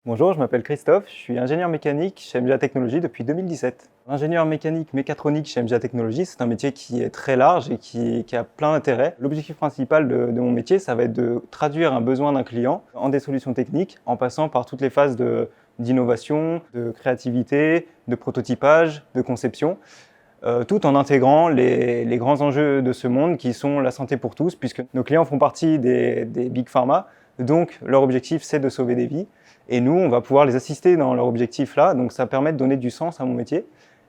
Bonjour, je m'appelle Christophe, je suis ingénieur mécanique chez MGA Technologies depuis 2017. Ingénieur mécanique mécatronique chez MGA Technologies, c'est un métier qui est très large et qui a plein d'intérêts. L'objectif principal de mon métier, ça va être de traduire un besoin d'un client en des solutions techniques, en passant par toutes les phases d'innovation, de créativité, de prototypage, de conception, tout en intégrant les grands enjeux de ce monde qui sont la santé pour tous, puisque nos clients font partie des big pharma, donc leur objectif c'est de sauver des vies. Et nous, on va pouvoir les assister dans leur objectif là, donc ça permet de donner du sens à mon métier.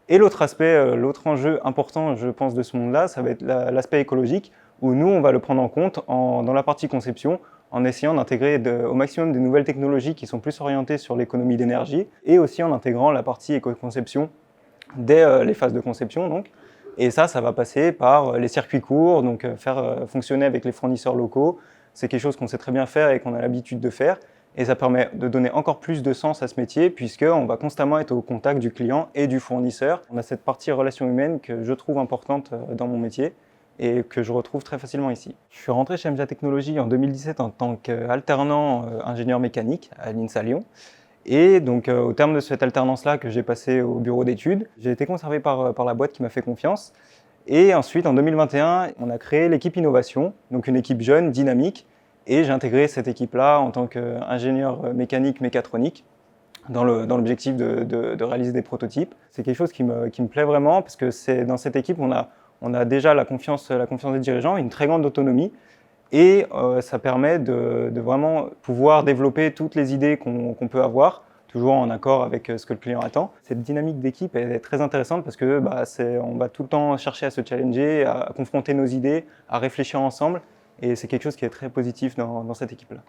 Et l'autre aspect, l'autre enjeu important, je pense, de ce monde-là, ça va être l'aspect écologique, où nous, on va le prendre en compte dans la partie conception, en essayant d'intégrer au maximum des nouvelles technologies qui sont plus orientées sur l'économie d'énergie, et aussi en intégrant la partie éco-conception dès les phases de conception. Donc. Et ça va passer par les circuits courts, donc faire fonctionner avec les fournisseurs locaux. C'est quelque chose qu'on sait très bien faire et qu'on a l'habitude de faire. Et ça permet de donner encore plus de sens à ce métier puisqu'on va constamment être au contact du client et du fournisseur. On a cette partie relation humaine que je trouve importante dans mon métier et que je retrouve très facilement ici. Je suis rentré chez MGA Technologies en 2017 en tant qu'alternant ingénieur mécanique à l'INSA Lyon. Et donc au terme de cette alternance-là que j'ai passée au bureau d'études, j'ai été conservé par la boîte qui m'a fait confiance. Et ensuite, en 2021, on a créé l'équipe innovation, donc une équipe jeune, dynamique. Et j'ai intégré cette équipe-là en tant qu'ingénieur mécanique mécatronique dans l'objectif de réaliser des prototypes. C'est quelque chose qui me plaît vraiment parce que dans cette équipe, on a déjà la confiance des dirigeants, une très grande autonomie et ça permet de vraiment pouvoir développer toutes les idées qu'on peut avoir, toujours en accord avec ce que le client attend. Cette dynamique d'équipe est très intéressante parce que on va tout le temps chercher à se challenger, à confronter nos idées, à réfléchir ensemble. Et c'est quelque chose qui est très positif dans cette équipe-là.